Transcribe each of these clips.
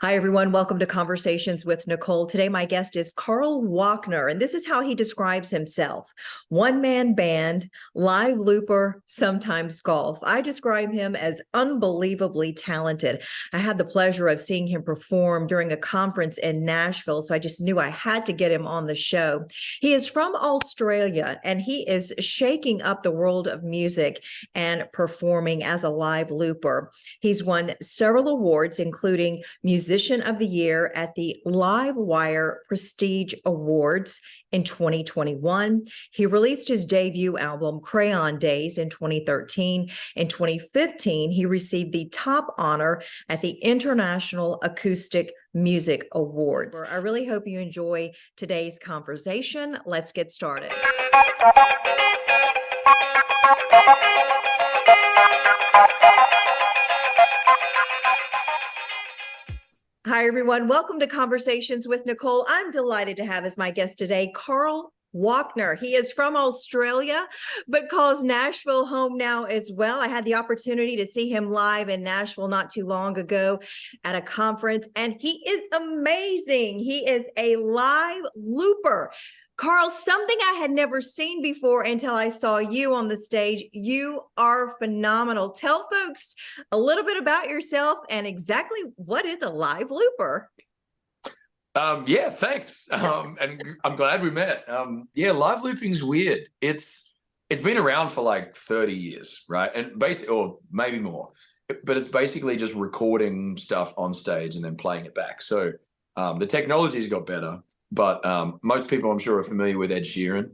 Hi, everyone. Welcome to Conversations with Nicole. Today, my guest is Carl Wockner, and this is how he describes himself. One-man band, live looper, sometimes golf. I describe him as unbelievably talented. I had the pleasure of seeing him perform during a conference in Nashville, so I just knew I had to get him on the show. He is from Australia, and he is shaking up the world of music and performing as a live looper. He's won several awards, including Musician of the Year at the Livewire Prestige Awards in 2021. He released his debut album, Crayon Days, in 2013. In 2015, he received the top honor at the International Acoustic Music Awards. I really hope you enjoy today's conversation. Let's get started. Hi, everyone. Welcome to Conversations with Nicole. I'm delighted to have as my guest today, Carl Wockner. He is from Australia, but calls Nashville home now as well. I had the opportunity to see him live in Nashville not too long ago at a conference, and he is amazing. He is a live looper. Carl, something I had never seen before until I saw you on the stage. You are phenomenal. Tell folks a little bit about yourself and exactly what is a live looper. Yeah, thanks. And I'm glad we met. Yeah, live looping's weird. It's been around for like 30 years, right? And basically, or maybe more, but it's basically just recording stuff on stage and then playing it back. So the technology's got better. But most people, I'm sure, are familiar with Ed Sheeran.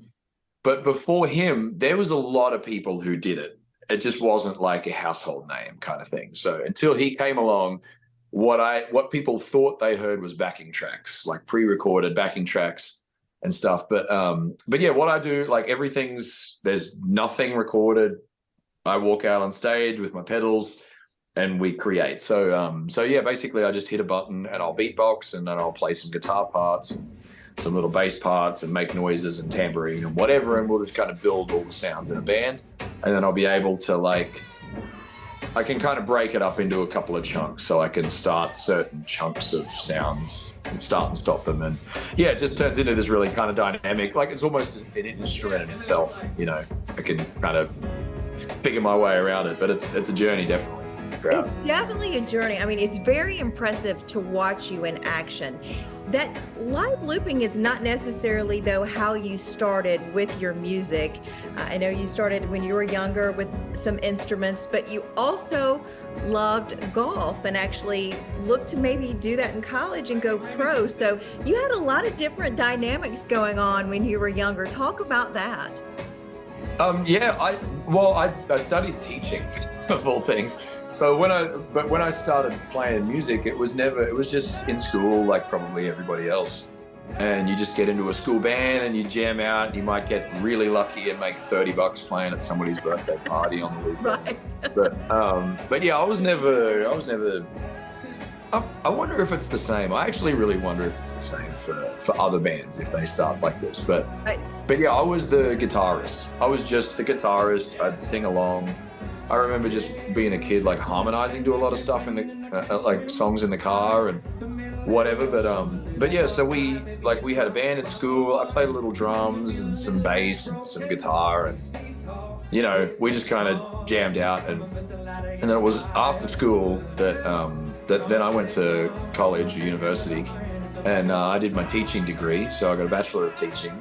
But before him, there was a lot of people who did it. It just wasn't like a household name kind of thing. So until he came along, what people thought they heard was backing tracks, like pre-recorded backing tracks and stuff. But yeah, what I do, like there's nothing recorded. I walk out on stage with my pedals and we create. So yeah, basically I just hit a button and I'll beatbox and then I'll play some guitar parts, some little bass parts and make noises and tambourine and whatever, and we'll just kind of build all the sounds in a band. And then I'll be able to I can kind of break it up into a couple of chunks, so I can start certain chunks of sounds and start and stop them. And yeah, it just turns into this really kind of dynamic, like it's almost an instrument in itself, you know. I can kind of figure my way around it, but it's a journey, definitely. It's definitely a journey. I mean, it's very impressive to watch you in action. That's live looping is not necessarily, though, how you started with your music. I know you started when you were younger with some instruments, but you also loved golf and actually looked to maybe do that in college and go pro. So you had a lot of different dynamics going on when you were younger. Talk about that. Yeah, I studied teaching of all things. So when I started playing music, it was just in school, like probably everybody else. And you just get into a school band and you jam out, and you might get really lucky and make $30 playing at somebody's birthday party on the weekend. Right. But yeah, I wonder if it's the same. I actually really wonder if it's the same for other bands if they start like this. But yeah, I was the guitarist. I was just the guitarist. I'd sing along. I remember just being a kid, like harmonizing to a lot of stuff in the like songs in the car and whatever. But yeah, so we had a band at school. I played a little drums and some bass and some guitar, and you know, we just kind of jammed out. And then it was after school that then I went to college or university, and I did my teaching degree. So I got a Bachelor of Teaching.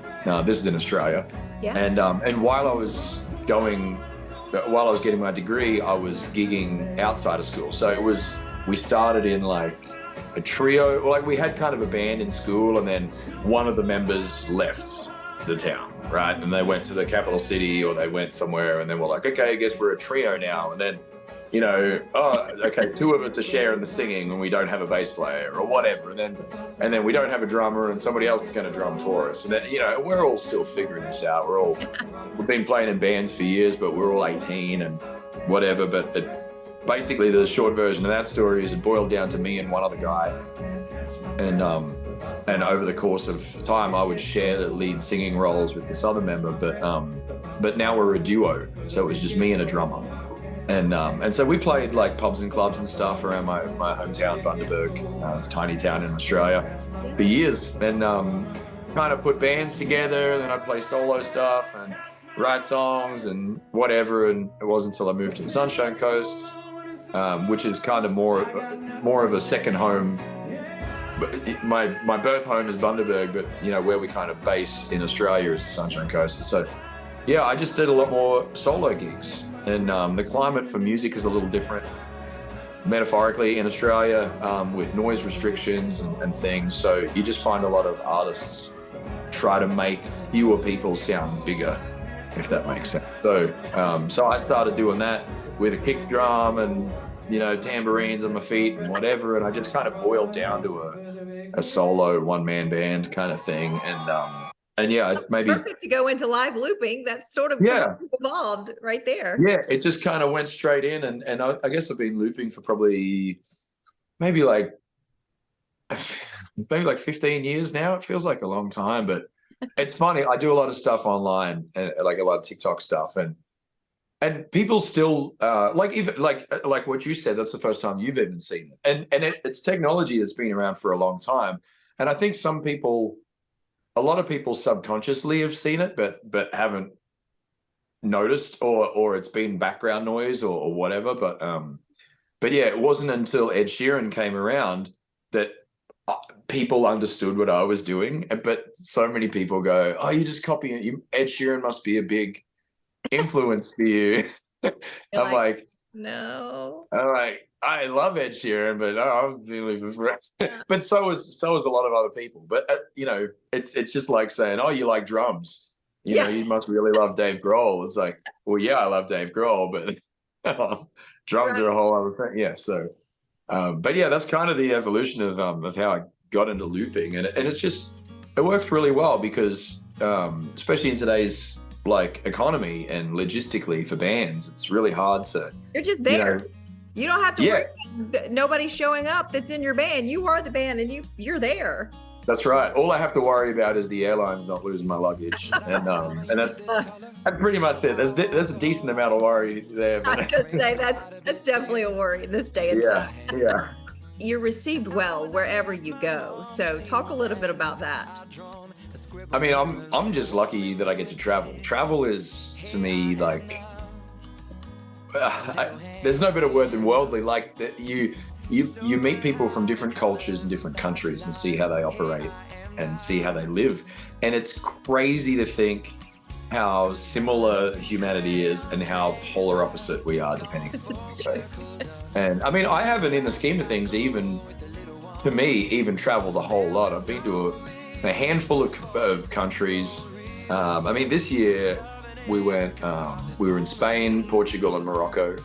This is in Australia. Yeah. And while I was getting my degree, I was gigging outside of school. So we started in like a trio, like we had kind of a band in school, and then one of the members left the town, right? And they went to the capital city or they went somewhere, and then we're like, okay, I guess we're a trio now. And then, you know, oh, okay, two of us are sharing the singing and we don't have a bass player or whatever. And then we don't have a drummer and somebody else is going to drum for us. And then, you know, we're all still figuring this out. We've been playing in bands for years, but we're all 18 and whatever. But basically the short version of that story is it boiled down to me and one other guy. And over the course of time, I would share the lead singing roles with this other member. But now we're a duo. So it was just me and a drummer. And so we played like pubs and clubs and stuff around my hometown, Bundaberg. It's a tiny town in Australia, for years, and kind of put bands together. And then I'd play solo stuff and write songs and whatever. And it wasn't until I moved to the Sunshine Coast, which is kind of more of a second home. My birth home is Bundaberg, but you know where we kind of base in Australia is the Sunshine Coast. So yeah, I just did a lot more solo gigs, and the climate for music is a little different, metaphorically, in Australia, with noise restrictions and things. So you just find a lot of artists try to make fewer people sound bigger, if that makes sense. So so I started doing that with a kick drum and, you know, tambourines on my feet and whatever, and I just kind of boiled down to a solo one-man band kind of thing. And yeah, maybe perfect to go into live looping. That's sort of evolved right there. Yeah, it just kind of went straight in, and I guess I've been looping for probably maybe like 15 years now. It feels like a long time, but it's funny. I do a lot of stuff online, and like a lot of TikTok stuff, and people still even like what you said. That's the first time you've even seen it, and it's technology that's been around for a long time. And I think a lot of people subconsciously have seen it, but haven't noticed, or it's been background noise or whatever. But yeah, it wasn't until Ed Sheeran came around that people understood what I was doing. But so many people go, "Oh, you're just copying it. Ed Sheeran must be a big influence for you." I'm like, no. I'm like, I love Ed Sheeran, but I'm feeling for but so is a lot of other people. But you know, it's just like saying, "Oh, you like drums? You know, you must really love Dave Grohl." It's like, well, yeah, I love Dave Grohl, but drums are a whole other thing. Yeah, so, but yeah, that's kind of the evolution of how I got into looping, and it's just, it works really well because especially in today's like economy and logistically for bands, it's really hard to. You're just there. You don't have to worry about nobody showing up that's in your band. You are the band, and you're there. That's right. All I have to worry about is the airlines not losing my luggage, and that's pretty much it. There's a decent amount of worry there. But I was gonna say that's definitely a worry in this day and time. Yeah. You're received well wherever you go. So talk a little bit about that. I mean, I'm just lucky that I get to travel. Travel is, to me, like there's no better word than worldly. Like that you meet people from different cultures and different countries and see how they operate and see how they live. And it's crazy to think how similar humanity is and how polar opposite we are, depending on what you say. And I mean, I haven't, in the scheme of things, even traveled a whole lot. I've been to a handful of countries. I mean, this year we were in Spain, Portugal, and Morocco,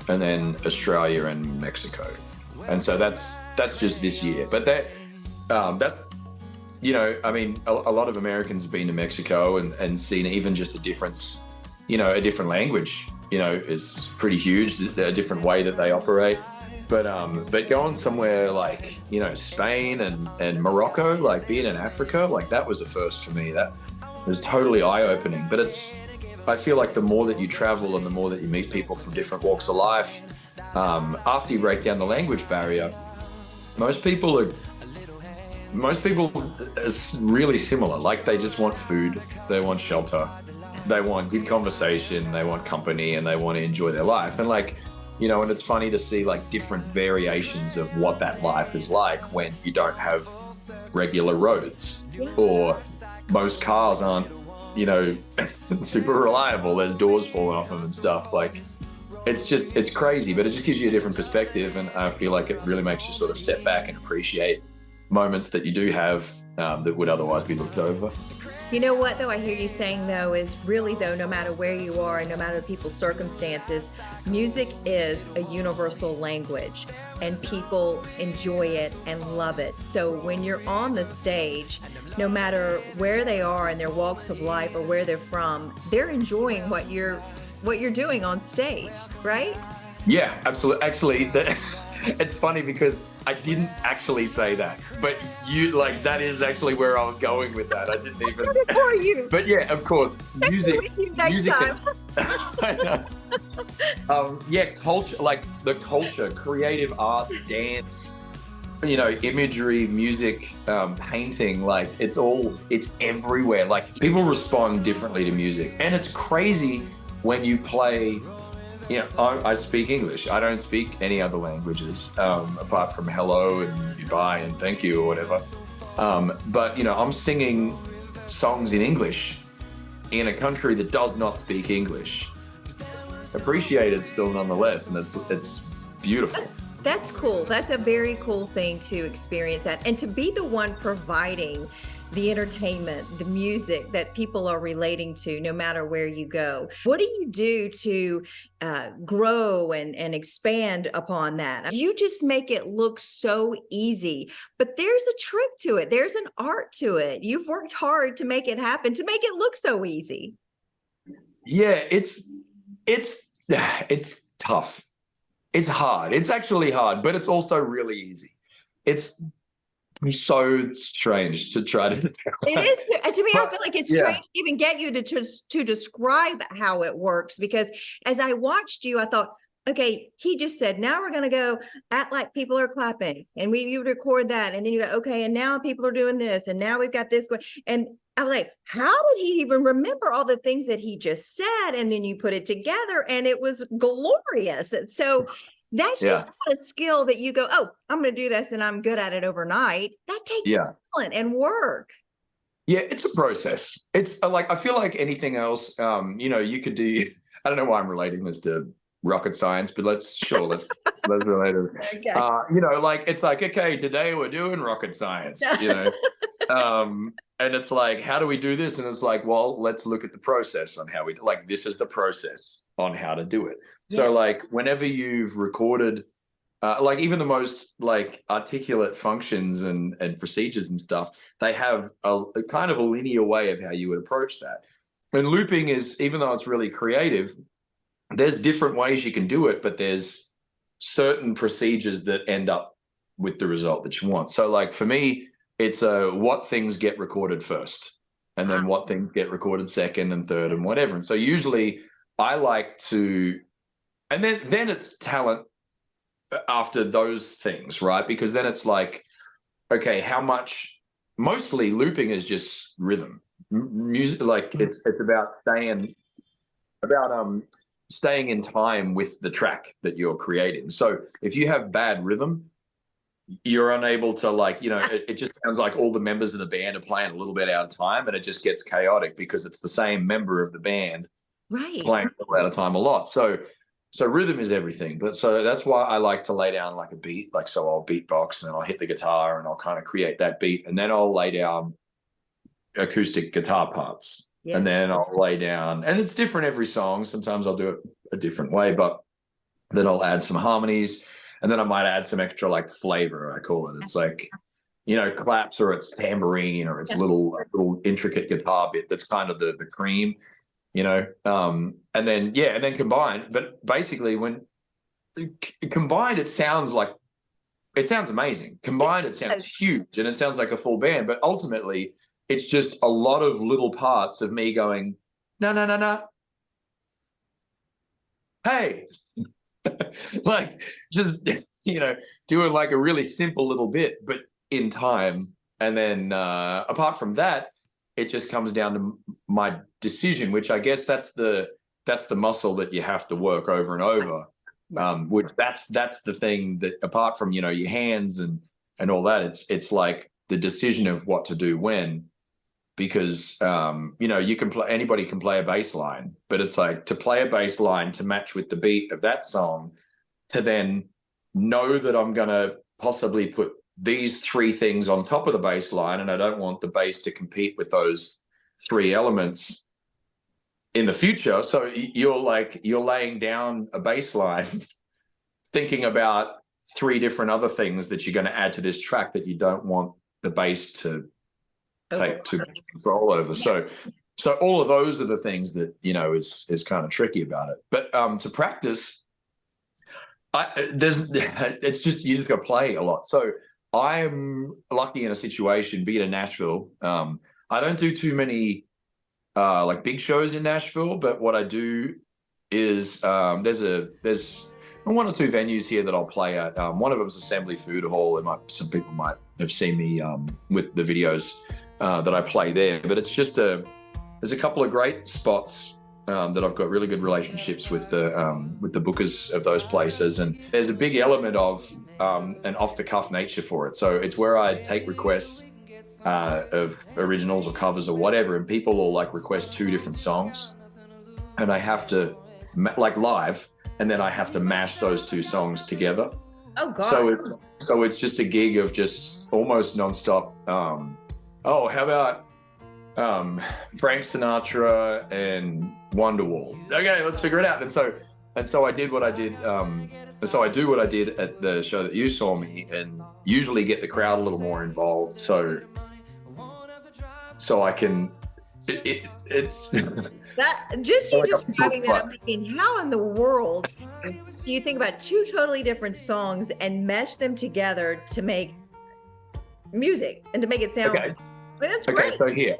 and then Australia and Mexico. And so that's just this year. But that's, you know, I mean, a lot of Americans have been to Mexico and seen even just a difference, you know, a different language, you know, is pretty huge, a different way that they operate. But going somewhere like, you know, Spain and Morocco, like being in Africa, like that was a first for me. That was totally eye-opening. But I feel like the more that you travel and the more that you meet people from different walks of life, after you break down the language barrier, most people are really similar. Like they just want food, they want shelter, they want good conversation, they want company, and they want to enjoy their life. And like, you know, and it's funny to see like different variations of what that life is like when you don't have regular roads, or most cars aren't, you know, super reliable. There's doors falling off them and stuff. Like, it's crazy, but it just gives you a different perspective. And I feel like it really makes you sort of step back and appreciate moments that you do have that would otherwise be looked over. You know what, though, I hear you saying, though, is really, though, no matter where you are and no matter people's circumstances, music is a universal language and people enjoy it and love it. So when you're on the stage, no matter where they are in their walks of life or where they're from, they're enjoying what you're doing on stage, right? Yeah, absolutely. Actually, it's funny because I didn't actually say that, but that is actually where I was going with that. I didn't even. For you. But yeah, of course, music. Next time. I know. Yeah, culture, like the culture, creative arts, dance, you know, imagery, music, painting, like it's everywhere. Like people respond differently to music. And it's crazy when you play, you know, I speak English. I don't speak any other languages apart from hello and goodbye and thank you or whatever. But, you know, I'm singing songs in English in a country that does not speak English. It's appreciated still nonetheless, and it's beautiful. That's cool. That's a very cool thing to experience that. And to be the one providing the entertainment, the music that people are relating to, no matter where you go. What do you do to grow and expand upon that? You just make it look so easy, but there's a trick to it. There's an art to it. You've worked hard to make it happen, to make it look so easy. Yeah, it's tough. It's hard. It's actually hard, but it's also really ezy. It's so strange to try to describe. It is to me. I feel like it's strange to even get you to describe how it works, because as I watched you, I thought, okay, he just said, now we're going to go act like people are clapping, and you record that, and then you go, okay, and now people are doing this, and now we've got this going, and I was like, how did he even remember all the things that he just said? And then you put it together, and it was glorious. So that's just not a skill that you go, oh, I'm going to do this and I'm good at it overnight. That takes talent and work. Yeah, it's a process. It's like, I feel like anything else, you know, you could do, I don't know why I'm relating this to rocket science, but let's relate it. Okay. You know, like, it's like, okay, today we're doing rocket science, you know, and it's like, how do we do this? And it's like, well, let's look at the process on how we, like, this is the process on how to do it. So like whenever you've recorded, like even the most like articulate functions and procedures and stuff, they have a kind of a linear way of how you would approach that. And looping is, even though it's really creative, there's different ways you can do it, but there's certain procedures that end up with the result that you want. So like for me, it's what things get recorded first, and then what things get recorded second and third and whatever. And so usually I like to, and then it's talent after those things, right? Because then it's like, okay, how much, mostly looping is just rhythm. Music, like it's about staying in time with the track that you're creating. So if you have bad rhythm, you're unable to, like, you know, it just sounds like all the members of the band are playing a little bit out of time, and it just gets chaotic because it's the same member of the band playing a little out of time a lot. So rhythm is everything. But so that's why I like to lay down like a beat, like, so I'll beatbox and then I'll hit the guitar and I'll kind of create that beat, and then I'll lay down acoustic guitar parts, and then I'll lay down, and it's different every song. Sometimes I'll do it a different way, but then I'll add some harmonies, and then I might add some extra like flavor, I call it. It's like, you know, claps, or it's tambourine, or it's little intricate guitar bit that's kind of the cream, you know. And then combined. But basically when combined, it sounds amazing. Combined, it sounds huge, and it sounds like a full band, but ultimately it's just a lot of little parts of me going, no, no, no, no. Hey, like, just, you know, doing like a really simple little bit, but in time. And then apart from that, it just comes down to my decision, which I guess that's the muscle that you have to work over and over. Which that's the thing that, apart from, you know, your hands and all that, it's like the decision of what to do when. Because you know, anybody can play a bass line, but it's like, to play a bass line to match with the beat of that song, to then know that I'm gonna possibly put these three things on top of the bass line, and I don't want the bass to compete with those three elements in the future. So you're laying down a bass line thinking about three different other things that you're going to add to this track that you don't want the bass to take too much control over. So all of those are the things that, you know, is kind of tricky about it. But to practice, it's just, you just got to play a lot. So I'm lucky in a situation, be it in Nashville. I don't do too many like big shows in Nashville, but what I do is there's one or two venues here that I'll play at. One of them is Assembly Food Hall. Some people might have seen me with the videos that I play there. But it's just there's a couple of great spots that I've got really good relationships with the bookers of those places, and there's a big element of an off-the-cuff nature for it. So it's where I take requests of originals or covers or whatever, and people will like request 2 different songs, and I have to like live, and then I have to mash those 2 songs together. Oh God! So it's just a gig of just almost nonstop. Oh, how about Frank Sinatra and Wonderwall? Okay, let's figure it out. And so I did what I did. So I do what I did at the show that you saw me, and usually get the crowd a little more involved. So I can. It's that just you describing that. I'm thinking, how in the world do you think about 2 totally different songs and mesh them together to make music and to make it sound? Okay. That's great. So here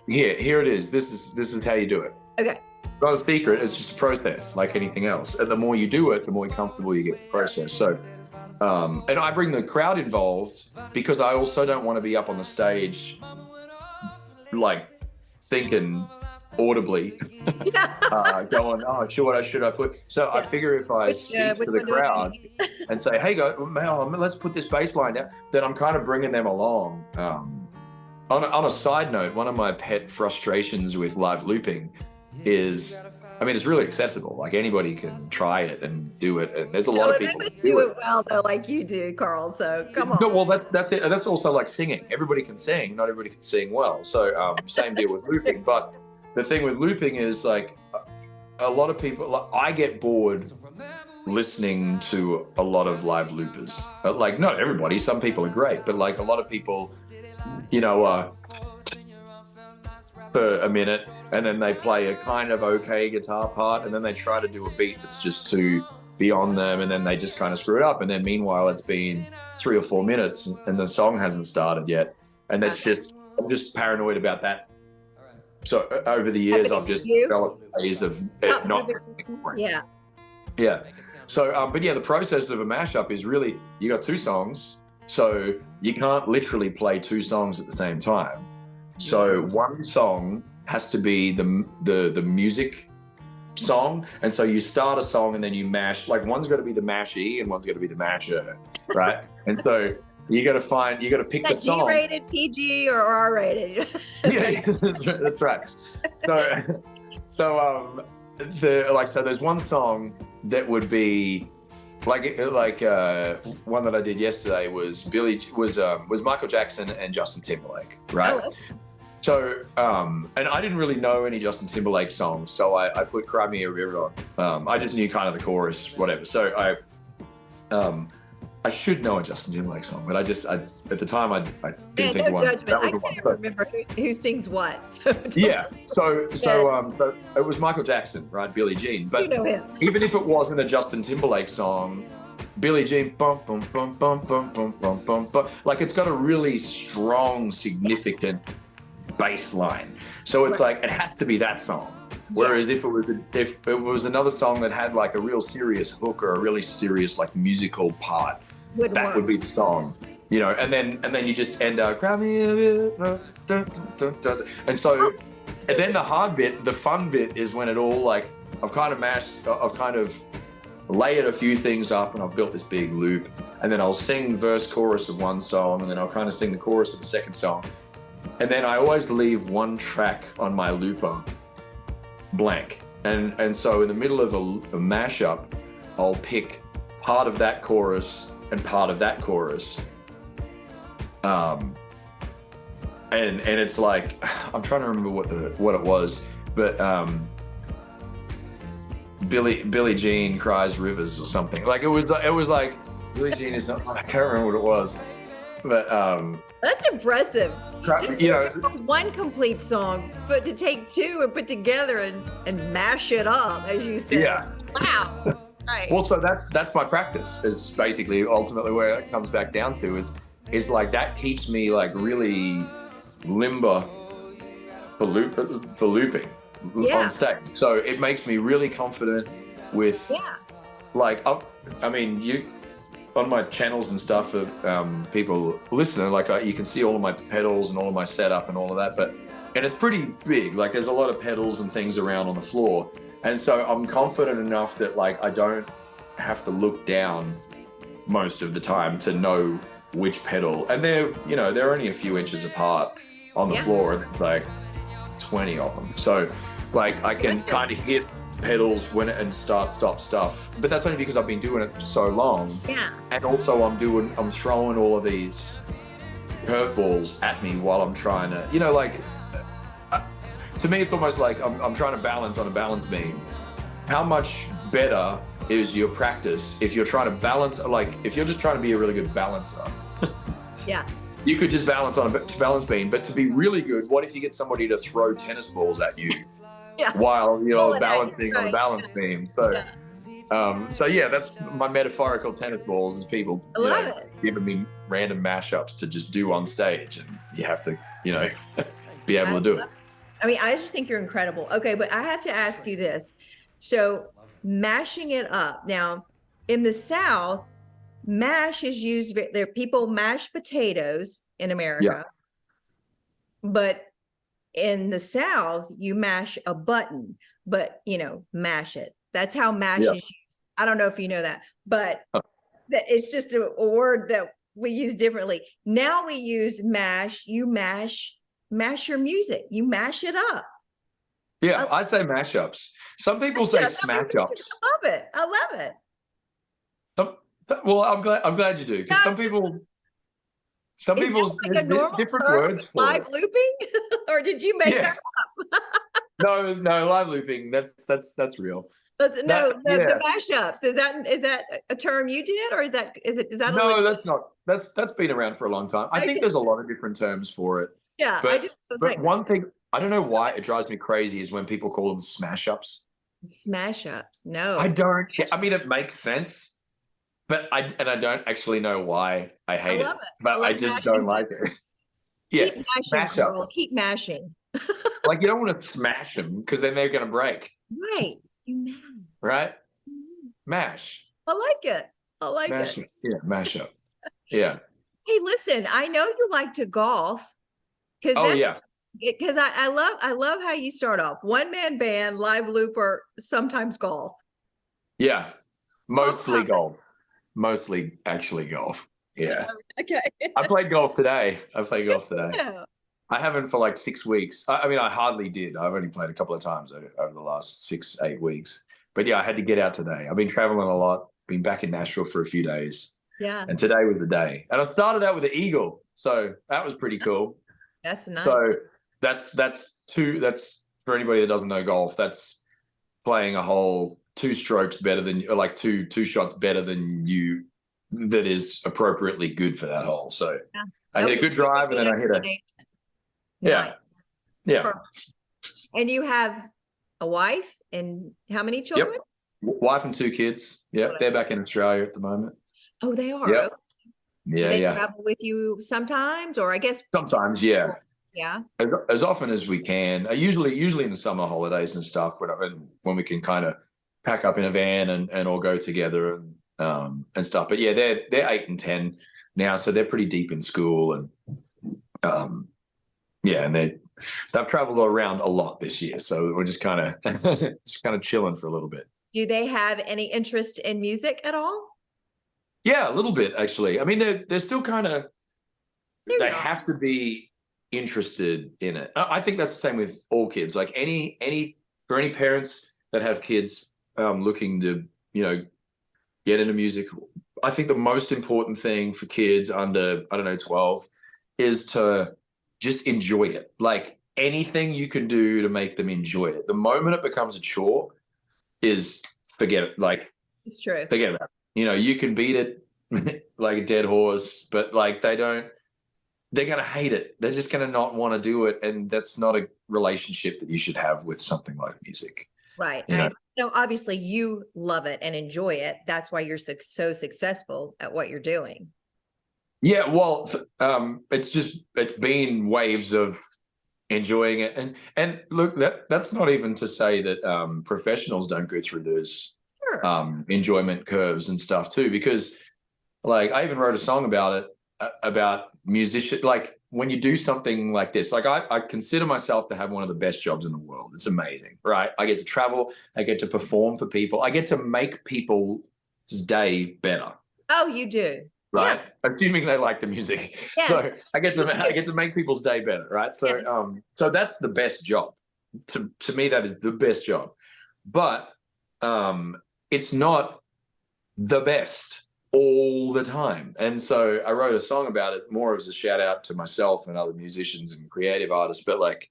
it is. This is how you do it. Okay. It's not a secret. It's just a process, like anything else. And the more you do it, the more comfortable you get with the process. So, and I bring the crowd involved because I also don't want to be up on the stage, like thinking audibly, going, oh, should I put? So I figure if I speak to the crowd and say, hey, let's put this bass line down, then I'm kind of bringing them along. On a side note, one of my pet frustrations with live looping is, I mean, it's really accessible. Like anybody can try it and do it, and there's a lot of people who do it well though, like you do, Carl. So come on. No, well, that's it. And that's also like singing. Everybody can sing. Not everybody can sing well. So same deal with looping. But the thing with looping is like a lot of people. Like, I get bored listening to a lot of live loopers. Like not everybody. Some people are great, but like a lot of people, for a minute, and then they play a kind of okay guitar part, and then they try to do a beat that's just too beyond them, and then they just kind of screw it up. And then meanwhile, it's been 3 or 4 minutes, and the song hasn't started yet. And that's I'm just paranoid about that. So over the years, I've just developed ways of it not. Yeah. Yeah. So, but yeah, the process of a mashup is really, you got 2 songs, so you can't literally play 2 songs at the same time. So one song has to be the music song, and so you start a song and then you mash. Like one's got to be the mashie and one's got to be the masher, right? And so you got to pick the song. G-rated, PG, or R-rated. Yeah, that's right. So there's one song that would be like one that I did yesterday was Michael Jackson and Justin Timberlake, right? Oh. So, and I didn't really know any Justin Timberlake songs, so I put Cry Me a River on. I just knew kind of the chorus, whatever. So I should know a Justin Timberlake song, but at the time I didn't think one. Judgment. I can't remember who sings what. So yeah. So it was Michael Jackson, right? Billie Jean. But you know him. Even if it wasn't a Justin Timberlake song, Billie Jean, bum bum bum bum bum bum bum bum bum, like it's got a really strong, significant bass line. So it's like it has to be that song. Whereas if it was another song that had like a real serious hook or a really serious like musical part, that would be the song, and then you just end up and so and then the hard bit, the fun bit is when it all like I've kind of layered a few things up and I've built this big loop, and then I'll sing verse chorus of one song, and then I'll kind of sing the chorus of the second song, and then I always leave one track on my looper blank, and so in the middle of a mashup, I'll pick part of that chorus and part of that chorus, and it's like I'm trying to remember what it was, but Billie Jean cries rivers or something. Like it was like Billie Jean is not, I can't remember what it was, but that's impressive. One complete song, but to take 2 and put together and mash it up, as you said. Yeah. Wow. Right. Well, so that's my practice. Is basically ultimately where it comes back down to is like that keeps me like really limber for looping on stage. So it makes me really confident with Yeah. like, I mean, you on my channels and stuff of people listening, like you can see all of my pedals and all of my setup and all of that, and it's pretty big. Like there's a lot of pedals and things around on the floor. And so I'm confident enough that like I don't have to look down most of the time to know which pedal. And they're only a few inches apart on the floor, and it's like 20 of them. So like I can kind of hit pedals and start, stop stuff. But that's only because I've been doing it for so long. Yeah. And also I'm throwing all of these curveballs at me while I'm trying to, to me, it's almost like I'm trying to balance on a balance beam. How much better is your practice if you're trying to balance, like if you're just trying to be a really good balancer? Yeah. You could just balance on a balance beam, but to be really good, what if you get somebody to throw tennis balls at you while balancing on a balance beam? So, yeah, that's my metaphorical tennis balls is people giving me random mashups to just do on stage, and you have to, be able to do it. I mean, I just think you're incredible. Okay, but I have to ask you this. So mashing it up. Now, in the South, mash is used, there people mash potatoes in America. But in the South, you mash a button, but mash it. That's how mash is used. I don't know if you know that, but it's just a word that we use differently. Now we use mash. You mash your music. You mash it up. Yeah, I say mashups. Some people say smash ups. I love it. I love it. Well, I'm glad you do, because some people like a different words for live looping, or did you make that up? No, live looping. That's real. The mashups. Is that a term you did, or is that No, that's not. That's been around for a long time. I think there's a lot of different terms for it. Yeah, but one thing I don't know why it drives me crazy is when people call them smash ups. Smash ups. No, I don't. I mean, it makes sense, but I don't actually know why I hate it. But I just don't like it. Keep mashing, Carl. Keep mashing. Like you don't want to smash them because then they're going to break. Right. You mash. Right. Mash. I like it. I like mash it. Yeah, mash up. Yeah. Hey, listen, I know you like to golf. Because I love how you start off. One man band, live looper, sometimes golf. Yeah. Mostly golf. Mostly actually golf. Yeah. Okay. I played golf today. Yeah. I haven't for like 6 weeks. I mean, I hardly did. I've only played a couple of times over the last 6-8 weeks. But yeah, I had to get out today. I've been traveling a lot, been back in Nashville for a few days. Yeah. And today was the day. And I started out with an eagle. So that was pretty cool. That's nice. So that's for anybody that doesn't know golf, that's playing a hole 2 strokes better than, or like two shots better than you, that is appropriately good for that hole. So I hit a good drive and then I hit a nice. Yeah. Perfect. And you have a wife and how many children? Yep. Wife and 2 kids. Yeah, they're back in Australia at the moment. Oh, they are. Yep. Yeah, do they travel with you sometimes, or I guess sometimes, yeah. Yeah. As often as we can. Usually in the summer holidays and stuff, when we can kind of pack up in a van and all go together and stuff. But yeah, they're 8 and 10 now, so they're pretty deep in school, and and they've traveled around a lot this year. So we're just kind of chilling for a little bit. Do they have any interest in music at all? Yeah, a little bit actually. I mean, they're still kind of, they have to be interested in it. I think that's the same with all kids. Like for any parents that have kids looking to, get into music, I think the most important thing for kids under, 12 is to just enjoy it. Like anything you can do to make them enjoy it. The moment it becomes a chore is forget it. Like it's true. Forget about it. You can beat it like a dead horse, but like they're going to hate it. They're just going to not want to do it. And that's not a relationship that you should have with something like music. Right. Obviously you love it and enjoy it. That's why you're so successful at what you're doing. Yeah. Well, it's been waves of enjoying it. And look, that's not even to say that professionals don't go through those enjoyment curves and stuff too, because like I even wrote a song about it, about musician, like when you do something like this, like I consider myself to have one of the best jobs in the world. It's amazing, right? I get to travel, I get to perform for people, I get to make people's day better. Oh, you do. Right. Yeah. Assuming they like the music. Yes. So I get to make people's day better. Right. So, Yes. So that's the best job. To me, that is the best job. But it's not the best all the time. And so I wrote a song about it more as a shout out to myself and other musicians and creative artists. But like,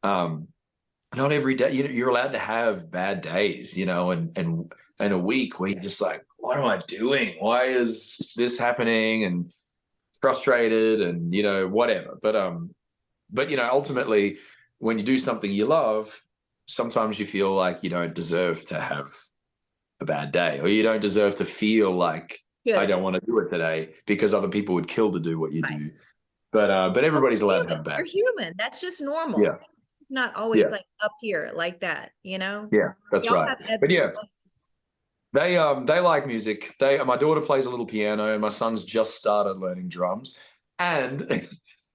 not every day, you're allowed to have bad days, and a week where you're just like, what am I doing? Why is this happening? And frustrated and, whatever. But, ultimately when you do something you love, sometimes you feel like you don't deserve to have a bad day, or you don't deserve to feel like I don't want to do it today because other people would kill to do what you do. But everybody's allowed to have bad. You're human. That's just normal. Yeah. It's not always like up here like that, Yeah, that's right. But yeah, they like music. My daughter plays a little piano, and my son's just started learning drums. And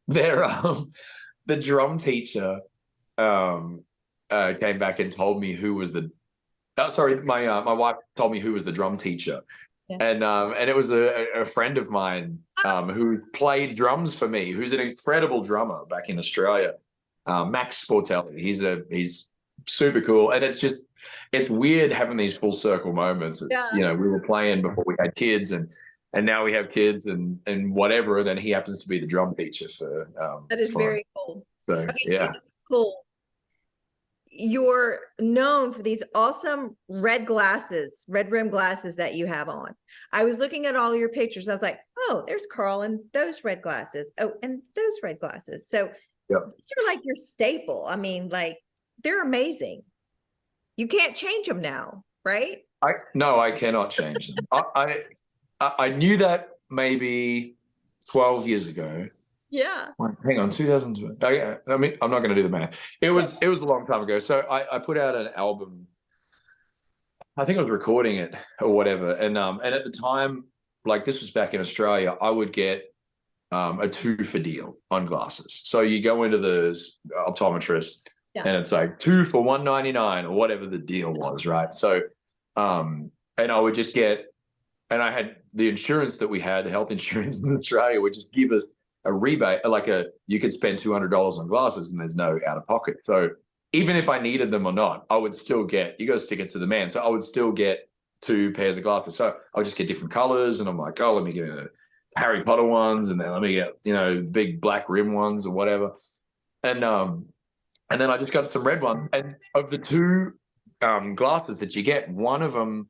the drum teacher came back and told me who was my wife told me who was the drum teacher. Yeah. And it was a friend of mine who played drums for me, who's an incredible drummer back in Australia, Max Sportelli. He's super cool, and it's weird having these full circle moments. It's we were playing before we had kids, and now we have kids and whatever, and then he happens to be the drum teacher for that is very cool. So yeah, cool. You're known for these awesome red rim glasses that you have on. I was looking at all your pictures. I was like, oh, there's Carl and those red glasses. Oh, and those red glasses. So these are like your staple. I mean, like, they're amazing. You can't change them now, right? No, I cannot change them. I knew that maybe 12 years ago. Yeah. Hang on, 2002. I mean, I'm not going to do the math. It was a long time ago. So I put out an album. I think I was recording it or whatever. And at the time, like this was back in Australia, I would get a 2 for deal on glasses. So you go into the optometrist and it's like 2 for $199 or whatever the deal was, right? So and I would just get, and I had the insurance that we had, the health insurance in Australia would just give us a rebate, you could spend $200 on glasses and there's no out of pocket. So even if I needed them or not, I would still get, you got to stick it to the man. So I would still get 2 pairs of glasses. So I would just get different colors, and I'm like, oh, let me get the Harry Potter ones, and then let me get, big black rim ones or whatever. And then I just got some red ones. And of the 2 glasses that you get, one of them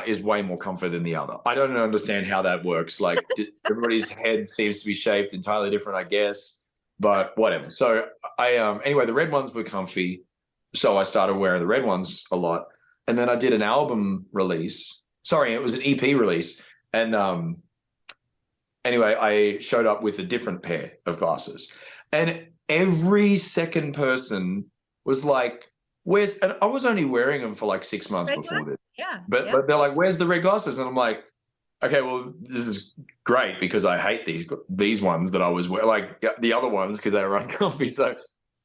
is way more comfort than the other. I don't understand how that works. Like everybody's head seems to be shaped entirely different, I guess, but whatever. So anyway, the red ones were comfy. So I started wearing the red ones a lot. And then I did an album release. Sorry, it was an EP release. And anyway, I showed up with a different pair of glasses. And every second person was like, and I was only wearing them for like 6 months before this. Yeah. But they're like, where's the red glasses? And I'm like, okay, well, this is great because I hate these ones that I was wearing, like the other ones, because they were uncomfy. So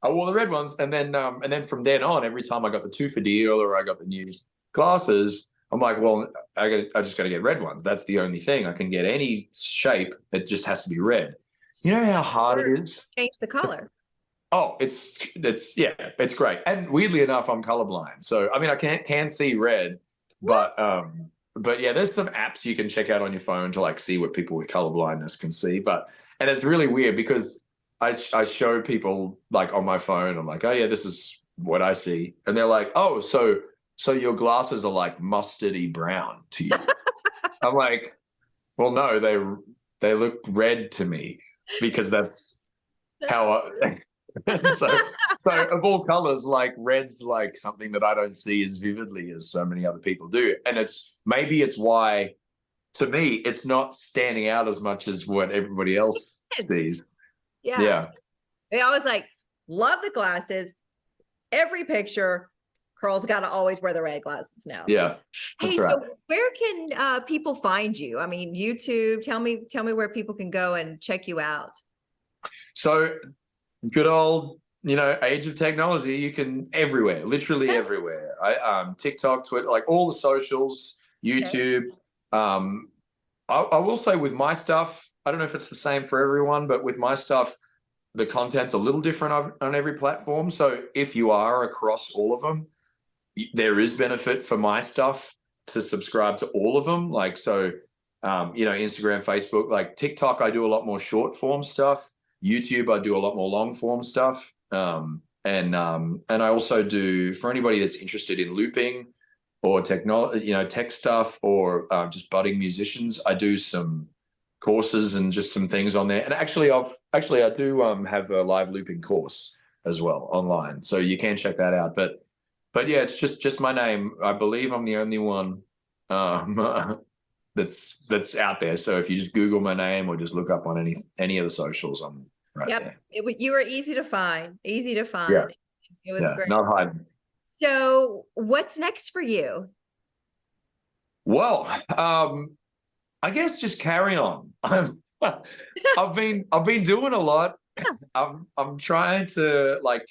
I wore the red ones. And then from then on, every time I got the 2 for deal or I got the new glasses, I'm like, well, I just got to get red ones. That's the only thing. I can get any shape. It just has to be red. You know how hard it is? Change the color. Oh, it's great. And weirdly enough, I'm colorblind. So, I mean, I can see red, but yeah, there's some apps you can check out on your phone to like see what people with colorblindness can see. And it's really weird because I show people like on my phone, I'm like, oh yeah, this is what I see. And they're like, oh, so your glasses are like mustardy brown to you. I'm like, well, no, they look red to me because that's how so of all colors, like red's like something that I don't see as vividly as so many other people do. And maybe it's why, to me, it's not standing out as much as what everybody else sees. Yeah. They always like, love the glasses, every picture. Carl's got to always wear the red glasses now. Yeah, Hey, that's right. so where can people find you? I mean, YouTube, tell me where people can go and check you out. So good old, age of technology, you can everywhere, literally everywhere. TikTok, Twitter, like all the socials, YouTube. I will say with my stuff, I don't know if it's the same for everyone, but with my stuff, the content's a little different on every platform. So if you are across all of them, there is benefit for my stuff to subscribe to all of them. Like, so, Instagram, Facebook, like TikTok, I do a lot more short form stuff. YouTube, I do a lot more long form stuff. And I also do, for anybody that's interested in looping or technology, tech stuff, or just budding musicians, I do some courses and just some things on there. And actually I do have a live looping course as well online, so you can check that out. But yeah, it's just my name. I believe I'm the only one that's out there. So if you just Google my name or just look up on any of the socials, I'm right there. You were easy to find. Easy to find. Yeah. It was great. Not hiding. So what's next for you? Well, I guess just carry on. I've been doing a lot. I'm trying to like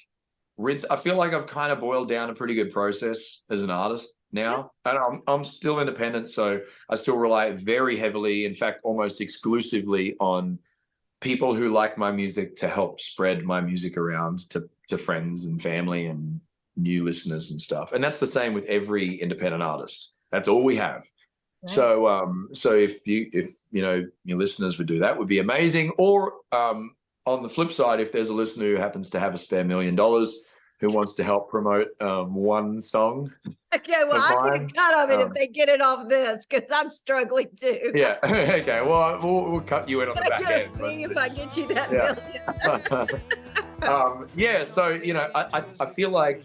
rinse. I feel like I've kind of boiled down a pretty good process as an artist now, and I'm still independent, so I still rely very heavily, in fact, almost exclusively on people who like my music to help spread my music around to friends and family and new listeners and stuff. And that's the same with every independent artist. That's all we have. Right. So if your listeners would do that, would be amazing. Or on the flip side, if there's a listener who happens to have a spare $1 million who wants to help promote one song. Okay, well, I need a cut of it if they get it off this, because I'm struggling too. Yeah. Okay. Well, we'll cut you in on the back end. If I get you that $1 million. So I feel like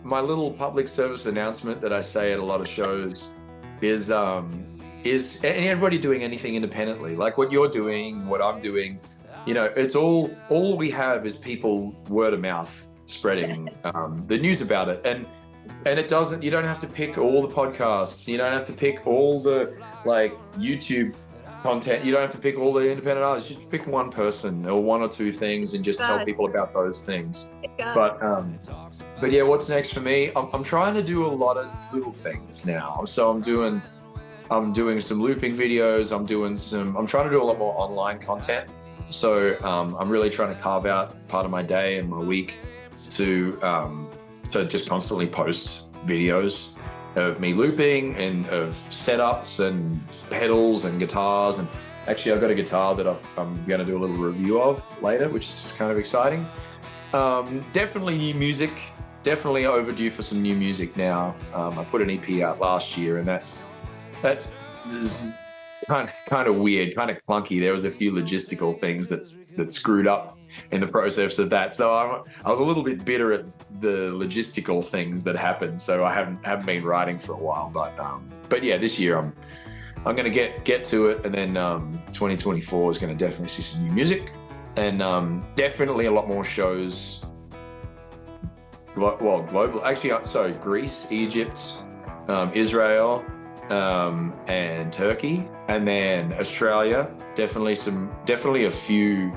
my little public service announcement that I say at a lot of shows is anybody doing anything independently, like what you're doing, what I'm doing, it's all we have is people word of mouth spreading the news about it. And you don't have to pick all the podcasts, you don't have to pick all the like YouTube content, you don't have to pick all the independent artists, just pick one person or one or two things and just tell people about those things. But yeah, what's next for me? I'm trying to do a lot of little things now. So I'm doing some looping videos. I'm trying to do a lot more online content. So I'm really trying to carve out part of my day and my week to just constantly post videos of me looping and of setups and pedals and guitars. And actually, I've got a guitar that I'm going to do a little review of later, which is kind of exciting. Definitely new music. Definitely overdue for some new music now. I put an EP out last year, and that is kind of weird, kind of clunky. There was a few logistical things that screwed up in the process of that. So I was a little bit bitter at the logistical things that happened. So I haven't been writing for a while. But yeah, this year I'm going to get to it, and then 2024 is going to definitely see some new music, and definitely a lot more shows. Well, global. Actually, so Greece, Egypt, Israel, and Turkey, and then Australia. Definitely a few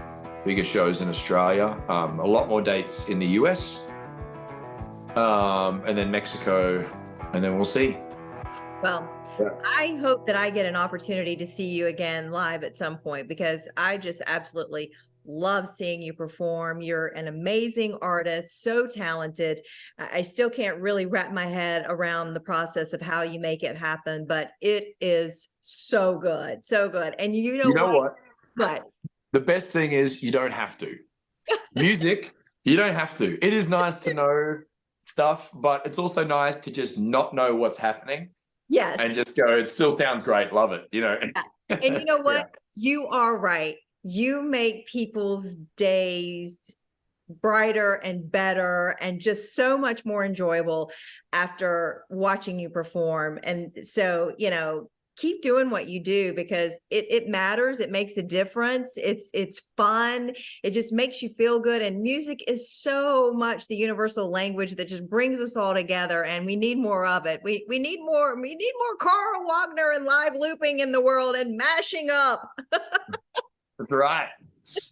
bigger shows in Australia. A lot more dates in the US, and then Mexico, and then we'll see. Well, yeah. I hope that I get an opportunity to see you again live at some point, because I just absolutely love seeing you perform. You're an amazing artist, so talented. I still can't really wrap my head around the process of how you make it happen, but it is so good, so good. And you know what? What? The best thing is you don't have to. Music, you don't have to. It is nice to know stuff, but it's also nice to just not know what's happening. Yes. And just go, it still sounds great. Love it. And you know what? Yeah. You are right. You make people's days brighter and better and just so much more enjoyable after watching you perform. And so, keep doing what you do, because it matters. It makes a difference. It's fun. It just makes you feel good. And music is so much the universal language that just brings us all together. And we need more of it. We need more. We need more Carl Wagner and live looping in the world and mashing up. That's right.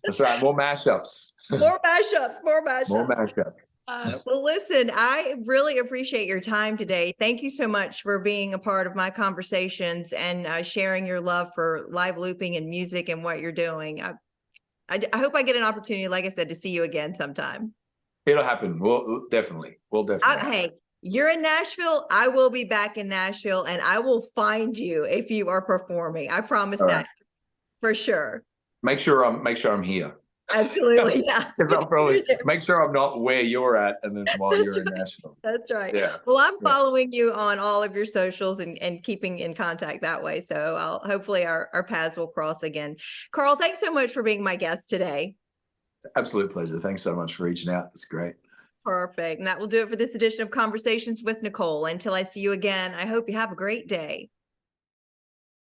That's right. More mashups. More mashups. More mashups. More mashups. Well, listen, I really appreciate your time today. Thank you so much for being a part of my conversations and sharing your love for live looping and music and what you're doing. I hope I get an opportunity, like I said, to see you again sometime. It'll happen. We'll definitely. Hey, you're in Nashville. I will be back in Nashville, and I will find you if you are performing. I promise that for sure. Make sure I'm here. Absolutely, yeah. I'll probably make sure I'm not where you're at, and then while you're in Nashville. That's right. Yeah. Well, I'm following you on all of your socials and keeping in contact that way. So hopefully our paths will cross again. Carl, thanks so much for being my guest today. Absolute pleasure. Thanks so much for reaching out. It's great. Perfect. And that will do it for this edition of Conversations with Nicole. Until I see you again, I hope you have a great day.